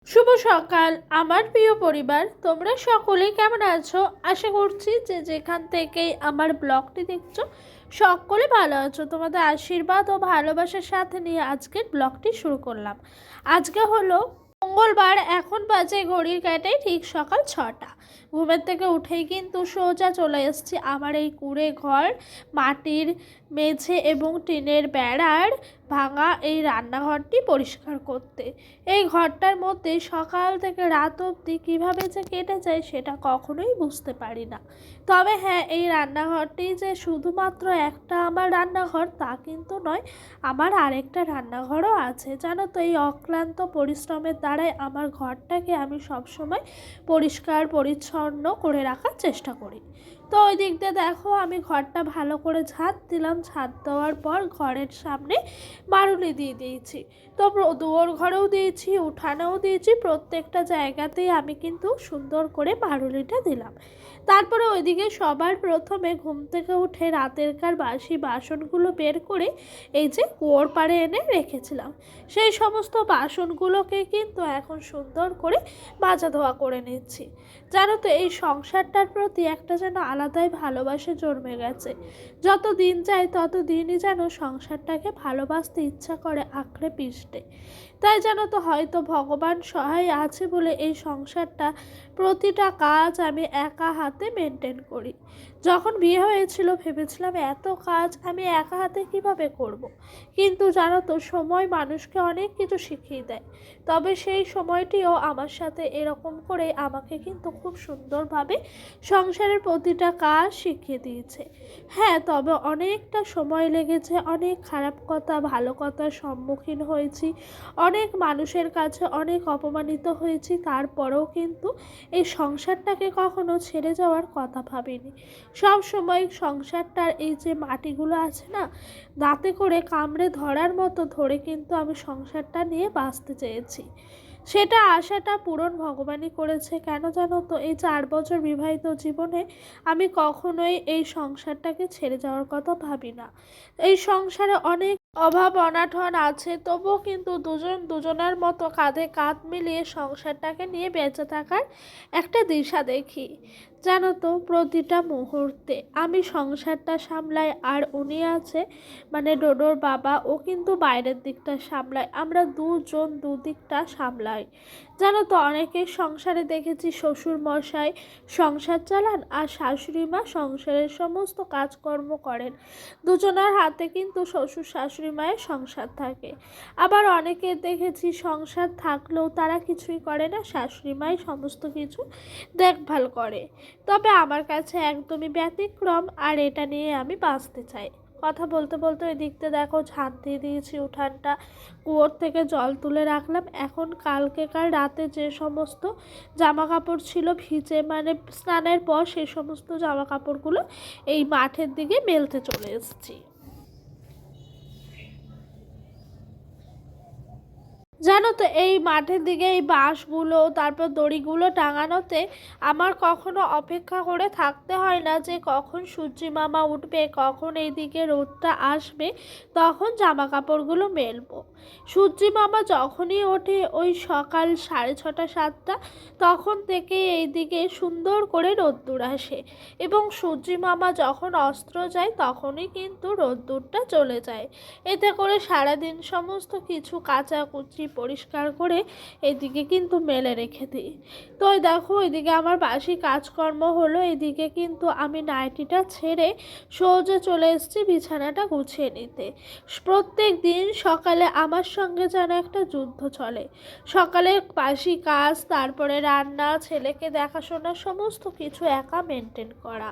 শুভ সকাল আমার প্রিয় পরিবার, তোমরা সকলেই কেমন আছো? আশা করছি যে যেখান থেকেই আমার ব্লগটি দেখছো সকলে ভালো আছো। তোমাদের আশীর্বাদ ও ভালোবাসার সাথে নিয়ে আজকের ব্লগটি শুরু করলাম। আজকে হলো মঙ্গলবার, এখন বাজে ঘড়ির কাঁটায় ঠিক সকাল 6টা। ঘুমের থেকে উঠেই কিন্তু সোজা চলে এসেছি আমার এই কুঁড়ে ঘর, মাটির মেঝে এবং টিনের বেড়ার ভাঙা এই রান্নাঘরটি পরিষ্কার করতে। এই ঘরটার মধ্যে সকাল থেকে রাত অবধি কীভাবে যে কেটে যায় সেটা কখনোই বুঝতে পারি না। তবে হ্যাঁ, এই রান্নাঘরটি যে শুধুমাত্র একটা আমার রান্নাঘর তা কিন্তু নয়, আমার আরেকটা রান্নাঘরও আছে। জানো তো, এই অক্লান্ত পরিশ্রমের দ্বারাই আমার ঘরটাকে আমি সবসময় পরিষ্কার পরিচ্ছন্ন করে রাখার চেষ্টা করি। তো ওই দিক দিয়ে দেখো, আমি ঘরটা ভালো করে ঝাঁট দিলাম। ঝাঁট দেওয়ার পর ঘরের সামনে মারুলি দিয়ে দিয়েছি। তো দুয়ার ঘরেও দিয়েছি, উঠানেও দিয়েছি, প্রত্যেকটা জায়গাতেই আমি কিন্তু সুন্দর করে মারুলিটা দিলাম। তারপরে ওইদিকে সবার প্রথমে ঘুম থেকে উঠে রাতেরকার বাসি বাসনগুলো বের করে এই যে কুয়োর পাড়ে এনে রেখেছিলাম, সেই সমস্ত বাসনগুলোকে কিন্তু এখন সুন্দর করে মাজা ধোয়া করে নিচ্ছি। জানো তো, এই সংসারটার প্রতি একটা যেন আলাদাই ভালোবাসা জন্মে গেছে। যত দিন যায় তত দিনই যেন সংসারটাকে ভালোবাসতে ইচ্ছা করে আঁকড়ে পিষতে। তাই জানো তো, হয়তো ভগবান সহায় আছে বলে এই সংসারটা প্রতিটা কাজ আমি একা হাতে মেনটেন করি। যখন বিয়ে হয়েছিল ভেবেছিলাম এত কাজ আমি একা হাতে কিভাবে করব। কিন্তু জানো তো, সময় মানুষকে অনেক কিছু শিখিয়ে দেয়। তবে সেই সময়টিও আমার সাথে এরকম করে আমাকে কিন্তু খুব সুন্দরভাবে সংসারের প্রতিটা কাজ শিখিয়ে দিয়েছে। হ্যাঁ, তবে অনেকটা সময় লেগেছে, অনেক খারাপ কথা ভালো কথার সম্মুখীন হয়েছি, অনেক মানুষের কাছে অনেক অপমানিত হয়েছি। তারপরেও কিন্তু এই সংসারটাকে কখনো ছেড়ে যাওয়ার কথা ভাবিনি। সব সময় সংসারটার এই যে মাটিগুলো আছে না, দাঁতে করে কামড়ে ধরার মতো ধরে কিন্তু আমি সংসারটা নিয়ে বাঁচতে চেয়েছি। সেটা আশাটা পূরণ ভগবানই করেছে। কেন জানো তো, এই 4 বছর বিবাহিত জীবনে আমি কখনোই এই সংসারটাকে ছেড়ে যাওয়ার কথা ভাবি না। এই সংসারে অনেক অভাব অনাটন আছে, তবুও কিন্তু দুজন দুজনের মতো কাঁধে কাঁধ মিলিয়ে সংসারটাকে নিয়ে বেঁচে থাকার একটা দিশা দেখি। জানো তো, প্রতিটা মুহূর্তে আমি সংসারটা সামলাই, আর উনি আছে মানে ডোডোর বাবা, ও কিন্তু বাইরের দিকটা সামলায়। আমরা দুজন দুদিকটা সামলাই। জানো তো, অনেকের সংসারে দেখেছি শ্বশুর মশাই সংসার চালান আর শাশুড়ি মা সংসারের সমস্ত কাজকর্ম করেন। দুজনের হাতে কিন্তু শ্বশুর শাশুড়ি মায়ের সংসার থাকে। আবার অনেকে দেখেছি সংসার থাকলেও তারা কিছুই করে না, শাশুড়ি মাই সমস্ত কিছু দেখভাল করে। তবে আমার কাছে একদমই ব্যতিক্রম, আর এটা নিয়ে আমি বাঁচতে চাই। কথা বলতে বলতে ওই দিকতে দেখো ঝাঁট দিয়ে দিয়েছি উঠানটা, কুয়োর থেকে জল তুলে রাখলাম। এখন কাল রাতে যে সমস্ত জামা কাপড় ছিল ভিজে, মানে স্নানের পর, সেই সমস্ত জামা কাপড়গুলো এই মাঠের দিকে মেলতে চলে এসেছি। জানো তো, এই মাঠের দিকে এই বাঁশগুলো তারপর দড়িগুলো টাঙানোতে আমার কখনো অপেক্ষা করে থাকতে হয় না যে কখন সূর্যি মামা উঠবে, কখন এইদিকে রোদটা আসবে, তখন জামা কাপড়গুলো মেলবো। সূর্যি মামা যখনই ওঠে ওই সকাল 6:30 7টা, তখন থেকে এইদিকে সুন্দর করে রোদ্দুর আসে, এবং সূর্যি মামা যখন অস্ত যায় তখনই কিন্তু রোদ্দুরটা চলে যায়। এতে করে সারাদিন সমস্ত কিছু কাচাকুচি পরিষ্কার করে এদিকে কিন্তু মেলে রেখে দিই। তো ওই দেখো, এদিকে আমার বাসি কাজকর্ম হলো। এদিকে কিন্তু আমি নাইটিটা ছেড়ে সোজা চলে এসেছি বিছানাটা গুছিয়ে নিতে। প্রত্যেক দিন সকালে আমার সঙ্গে যেন একটা যুদ্ধ চলে। সকালে বাসি কাজ, তারপরে রান্না, ছেলেকে দেখাশোনা, সমস্ত কিছু একা মেনটেন করা।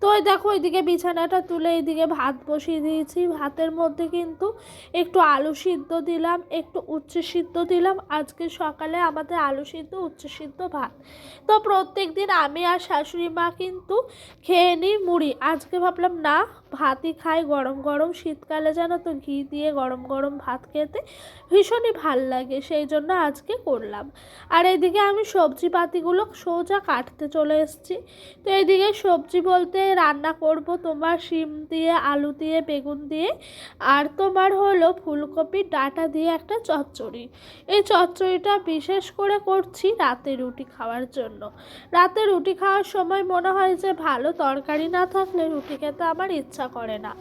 তো ওই দেখো, এদিকে বিছানাটা তুলে এদিকে ভাত বসিয়ে দিয়েছি। ভাতের মধ্যে কিন্তু একটু আলু সিদ্ধ দিলাম, একটু উচ্ছে সিদ্ধ দিলাম। আজকে সকালে আমাদের আলু সিদ্ধ উচ্ছে সিদ্ধ ভাত। তো প্রত্যেক দিন আমি আর শাশুড়ি মা কিন্তু খেয়ে নিই মুড়ি। আজকে ভাবলাম না, ভাতই খাই গরম গরম, শীতকালে জানো তো ঘি দিয়ে গরম গরম ভাত খেতে ভীষণই ভাল লাগে, সেই জন্য আজকে করলাম। আর এইদিকে আমি সবজিপাতিগুলো সোজা কাটতে চলে এসেছি। তো এইদিকে সবজি বলতে রান্না করব তোমার শিম দিয়ে, আলু দিয়ে, বেগুন দিয়ে, আর তোমার হলো ফুলকপির ডাঁটা দিয়ে একটা চচ্চড়ি। এই চচ্চড়িটা বিশেষ করে করছি রাতে রুটি খাওয়ার জন্য। রাতে রুটি খাওয়ার সময় মনে হয় যে ভালো তরকারি না থাকলে রুটি খেতে আমার ইচ্ছা করে না।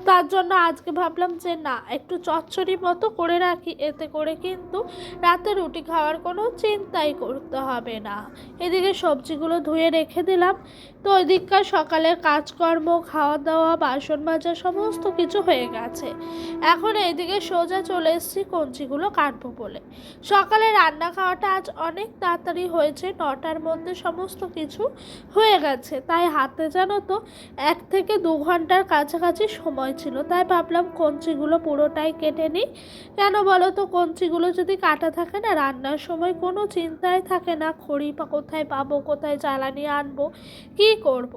তার জন্য আজকে ভাবলাম যে না, একটু চচ্চড়ি মতো করে রাখি, এতে করে কিন্তু রাতে রুটি খাওয়ার কোনো চিন্তাই করতে হবে না। এদিকে সবজিগুলো ধুয়ে রেখে দিলাম। তো ওইদিককার সকালের কাজকর্ম, খাওয়া দাওয়া, বাসন মাজা সমস্ত কিছু হয়ে গেছে। এখন এইদিকে সোজা চলে এসেছি কঞ্চিগুলো কাটবো বলে। সকালে রান্না খাওয়াটা আজ অনেক তাড়াতাড়ি হয়েছে, 9টার মধ্যে সমস্ত কিছু হয়ে গেছে। তাই হাতে জানো তো 1 থেকে 2 ঘন্টার কাছাকাছি সময় ছিল। তাই ভাবলাম কঞ্চিগুলো পুরোটাই কেটে নিই। কেন বলো তো, কঞ্চিগুলো যদি কাটা থাকে না, রান্নার সময় কোনো চিন্তায় থাকে না খড়ি কোথায় পাবো, কোথায় জ্বালানি আনবো, কি করব।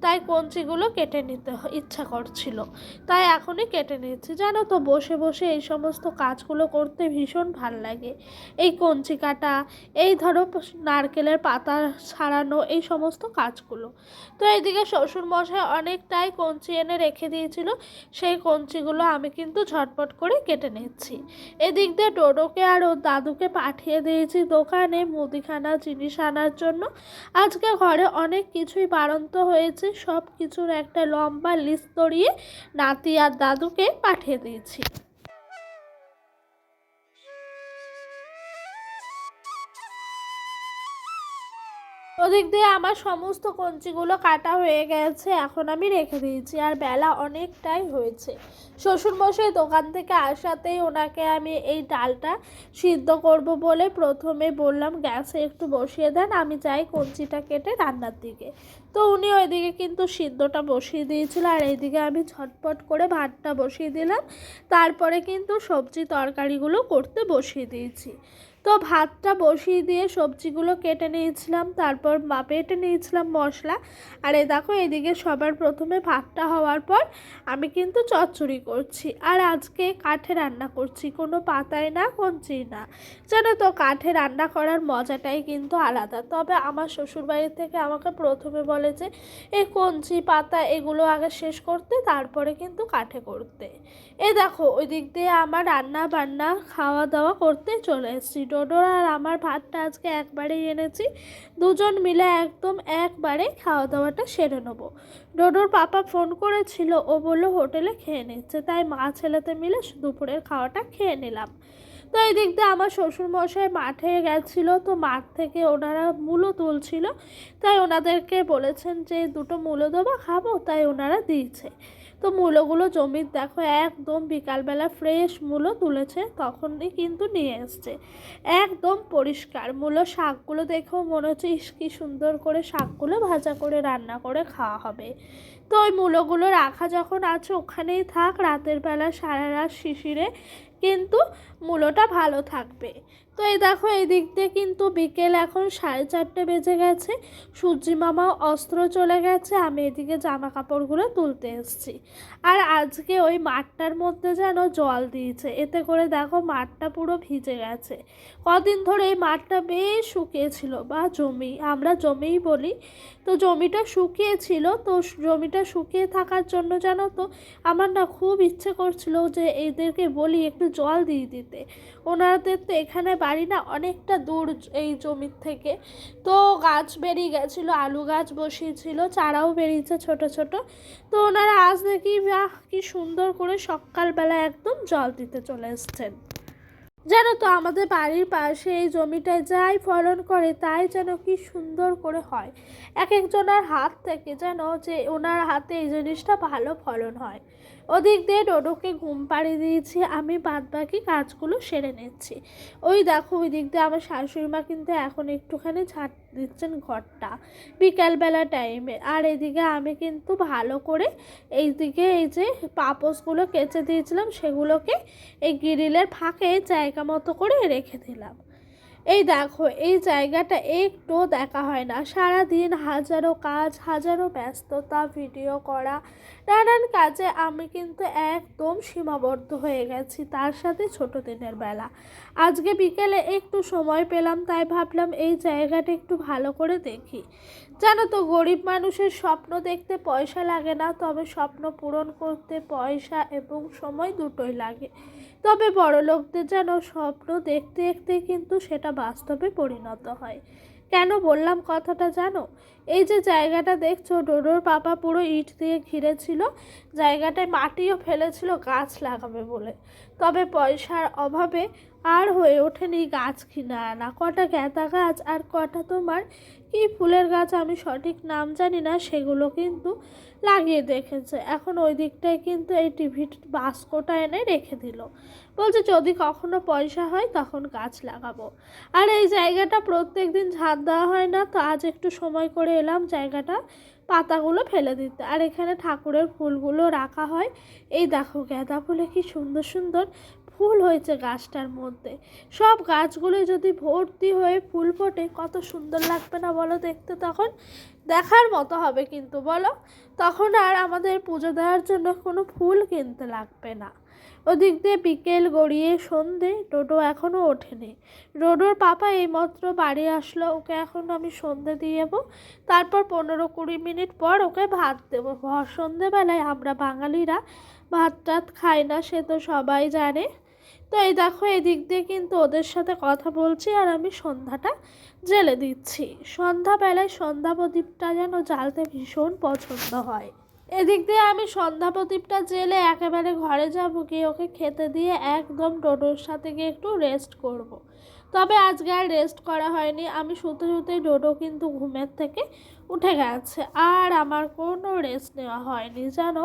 তাই কঞ্চিগুলো কেটে নিতে ইচ্ছা করছিল, তাই এখনই কেটে নিচ্ছি। জানো তো বসে বসে এই সমস্ত কাজগুলো করতে ভীষণ ভাল লাগে। এই কঞ্চি কাটা, এই ধরো নারকেলের পাতা ছাড়ানো, এই সমস্ত কাজগুলো। তো এইদিকে শ্বশুরমশাই অনেকটাই কঞ্চি এনে রেখে দিয়েছিল, সেই কঞ্চিগুলো আমি কিন্তু ঝটপট করে কেটে নিচ্ছি। এদিক দিয়ে ডোডোকে আর ওর দাদুকে পাঠিয়ে দিয়েছি দোকানে মুদিখানা জিনিস আনার জন্য। আজকে ঘরে অনেক কিছুই বাড়ন্ত হয়েছে, সব কিছুর একটা লম্বা লিস্ট তৈরিয়ে নাতি আর দাদুকে পাঠিয়ে দিয়েছি। ওদিক দিয়ে আমার সমস্ত কঞ্চিগুলো কাটা হয়ে গেছে, এখন আমি রেখে দিয়েছি। আর বেলা অনেকটাই হয়েছে। শ্বশুরমশাই দোকান থেকে আসাতেই ওনাকে আমি এই ডালটা সিদ্ধ করব বলে প্রথমে বললাম গ্যাসে একটু বসিয়ে দেন, আমি যাই কঞ্চিটা কেটে রান্নার দিকে। তো উনি ওইদিকে কিন্তু সিদ্ধটা বসিয়ে দিয়েছিল, আর এইদিকে আমি ঝটপট করে ভাতটা বসিয়ে দিলাম। তারপরে কিন্তু সবজি তরকারিগুলো করতে বসিয়ে দিয়েছি। তো ভাতটা বসিয়ে দিয়ে সবজিগুলো কেটে নিয়েছিলাম, তারপর বেটে নিয়েছিলাম মশলা। আর এই দেখো এদিকে সবার প্রথমে ভাতটা হওয়ার পর আমি কিন্তু চচ্চড়ি করছি। আর আজকে কাঠে রান্না করছি, কোনো পাতায় না, কঞ্চি না। জানো তো কাঠে রান্না করার মজাটাই কিন্তু আলাদা। তবে আমার শ্বশুরবাড়ি থেকে আমাকে প্রথমে বলে যে এই কঞ্চি পাতা এগুলো আগে শেষ করতে, তারপরে কিন্তু কাঠে করতে। এই দেখো ওই দিক দিয়ে আমার রান্না বান্না খাওয়া দাওয়া করতে চলে এসেছি। ডোডোর আর আমার ভাতটা আজকে একবারেই এনেছি, দুজন মিলে একদম একবারে খাওয়া দাওয়াটা সেরে নেবো। ডোডোর পাপা ফোন করেছিল, ও বললো হোটেলে খেয়ে নিচ্ছে, তাই মা ছেলেতে মিলে দুপুরের খাওয়াটা খেয়ে নিলাম। তো এই দিক দিয়ে আমার শ্বশুরমশাই মাঠে গেছিলো, তো মাঠ থেকে ওনারা মূলো তুলছিল, তাই ওনাদেরকে বলেছেন যে 2টো মূলো দেবো খাবো, তাই ওনারা দিয়েছে। তো মূলোগুলো জমির দেখো একদম বিকালবেলা ফ্রেশ মূলো তুলেছে, তখনই কিন্তু নিয়ে এসছে, একদম পরিষ্কার মূলো। শাকগুলো দেখেও মনে হচ্ছে কি সুন্দর করে শাকগুলো ভাজা করে রান্না করে খাওয়া হবে। তো ওই মূলোগুলো রাখা যখন আছে ওখানেই থাক, রাতের বেলা সারা রাত শিশিরে কিন্তু মূলোটা ভালো থাকবে। তো এই দেখো এই দিক দিয়ে কিন্তু বিকেল এখন 4:30 বেজে গেছে, সূর্যি মামাও অস্ত্র চলে গেছে, আমি এদিকে জামা কাপড়গুলো তুলতে এসেছি। আর আজকে ওই মাঠটার মধ্যে যেন জল দিয়েছে, এতে করে দেখো মাঠটা পুরো ভিজে গেছে। কদিন ধরে এই মাঠটা বেশ শুকিয়েছিল, বা জমি, আমরা জমিই বলি। তো জমিটা শুকিয়েছিল, তো জমিটা শুকিয়ে থাকার জন্য জানো তো আমার না খুব ইচ্ছে করছিল যে এদেরকে বলি একটু জল দিয়ে দিতে। ওনাদের তো এখানে বাড়ি না অনেকটা দূর এই জমির থেকে। তো গাছ বেরিয়ে গেছিলো, আলু গাছ বসিয়েছিল, চারাও বেরিয়েছে ছোট ছোট। তো ওনারা আজ দেখি বাহ কি সুন্দর করে সকালবেলা একদম জল দিতে চলে এসছেন। জানো তো আমাদের বাড়ির পাশে এই জমিটায় যাই ফলন করে তাই যেন কি সুন্দর করে হয়। এক একজনের হাত থেকে যেন যে ওনার হাতে এই জিনিসটা ভালো ফলন হয়। ওদিক দিয়ে ডোডোকে ঘুম পাড়িয়ে দিয়েছি, আমি বাদবাকি কাজগুলো সেরে নিচ্ছি। ওই দেখো ওই দিক দিয়ে আমার শাশুড়ি মা কিন্তু এখন একটুখানি ঝাঁট দিচ্ছেন ঘরটা বিকালবেলা টাইমে। আর এদিকে আমি কিন্তু ভালো করে এইদিকে এই যে পাপোশগুলো কেচে দিয়েছিলাম সেগুলোকে এই গ্রিলের ফাঁকে জায়গা মতো করে রেখে দিলাম। এই দেখো, এই জায়গাটা একটুও দেখা হয় না। সারাদিন হাজারো কাজ, হাজারো ব্যস্ততা, ভিডিও করা, নানান কাজে আমি কিন্তু একদম সীমাবদ্ধ হয়ে গেছি। তার সাথে ছোট দিনের বেলা। আজকে বিকেলে একটু সময় পেলাম, তাই ভাবলাম এই জায়গাটা একটু ভালো করে দেখি। জানো তো, গরিব মানুষের স্বপ্ন দেখতে পয়সা লাগে না, তবে স্বপ্ন পূরণ করতে পয়সা এবং সময় দুটোই লাগে। তবে বড়লোকদের যেন স্বপ্ন দেখতে দেখতে কিন্তু সেটা বাস্তবে পরিণত হয়। কেন বললাম কথাটা জানো? এই যে জায়গাটা দেখছো, ডোডোর পাপা পুরো ইট দিয়ে ঘিরেছিল, জায়গাটায় মাটিও ফেলেছিল গাছ লাগাবে বলে। তবে পয়সার অভাবে আর হয়ে ওঠেনি গাছ কিনে আনা। কটা গ্যাঁদা গাছ আর কটা তোমার কি ফুলের গাছ আমি সঠিক নাম জানি না, সেগুলো কিন্তু লাগিয়ে দেখেছে। এখন ওই দিকটায় কিন্তু এই টিভির বাস্কটা এনে রেখে দিল, বলছে যদি কখনো পয়সা হয় তখন গাছ লাগাবো। আর এই জায়গাটা প্রত্যেক দিন ঝাঁট দেওয়া হয় না, তো আজ একটু সময় করে এলাম জায়গাটা পাতাগুলো ফেলে দিতে। আর এখানে ঠাকুরের ফুলগুলো রাখা হয়। এই দেখো, গাঁদা ফুলে কি সুন্দর সুন্দর ফুল হয়েছে গাছটার মধ্যে। সব গাছগুলো যদি ভর্তি হয়ে ফুল ফোটে কত সুন্দর লাগবে না বলো দেখতে? তখন দেখার মতো হবে কিন্তু, বলো? তখন আর আমাদের পুজো দেওয়ার জন্য কোনো ফুল কিনতে লাগবে না। ওদিক দিয়ে বিকেল গড়িয়ে সন্ধে, ডোডো এখনও ওঠেনি। ডোডোর পাপা এইমাত্র বাড়ি আসলো, ওকে এখন আমি সন্ধে দিয়ে যাবো। তারপর 15-20 মিনিট পর ওকে ভাত দেবো। সন্ধেবেলায় আমরা বাঙালিরা ভাত টাত খাই না, সে তো সবাই জানে। তো এই দেখো, এদিক দিয়ে কিন্তু ওদের সাথে কথা বলছি আর আমি সন্ধ্যাটা জেলে দিচ্ছি। সন্ধ্যাবেলায় সন্ধ্যা প্রদীপটা যেন জ্বালতে ভীষণ পছন্দ হয়। এদিক দিয়ে আমি সন্ধ্যা প্রদীপটা জেলে একেবারে ঘরে যাব, গিয়ে ওকে খেতে দিয়ে একদম ডোডোর সাথে গিয়ে একটু রেস্ট করব। তবে আজকে আর রেস্ট করা হয়নি, আমি শুতে শুতেই ডোডো কিন্তু ঘুমের থেকে উঠে গেছে। আর আমার কোনো রেস্ট নেওয়া হয়নি জানো।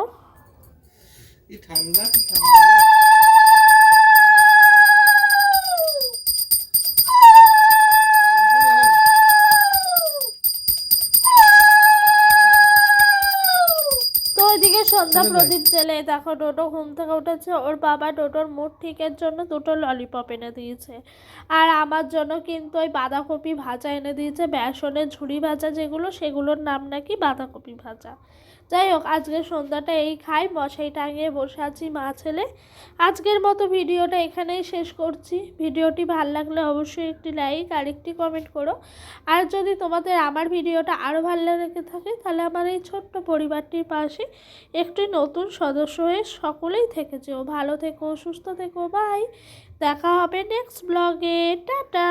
তো ওইদিকে সন্ধ্যা প্রদীপ জেলে দেখো, ডোডো ঘুম থেকে উঠেছে। ওর বাবা ডোডোর মুড ঠিকের জন্য 2টো ললিপপ এনে দিয়েছে। আর আমার জন্য কিন্তু ওই বাঁধাকপি ভাজা এনে দিয়েছে, বেসনের ঝুড়ি ভাজা যেগুলো, সেগুলোর নাম নাকি বাঁধাকপি ভাজা। যাই হোক, আজকের সন্ধ্যাটা এই খাই, মশাই টাঙিয়ে বসে আছি মা ছেলে। আজকের মতো ভিডিওটা এখানেই শেষ করছি। ভিডিওটি ভালো লাগলে অবশ্যই একটি লাইক আর একটি কমেন্ট করো। আর যদি তোমাদের আমার ভিডিওটা আরও ভালো লেগে থাকে, তাহলে আমার এই ছোট্ট পরিবারটির পাশে একটি নতুন সদস্য হয়ে সকলেই থেকে যেও। ভালো থেকো, সুস্থ থেকো, বাই। দেখা হবে নেক্সট ব্লগে। টাটা।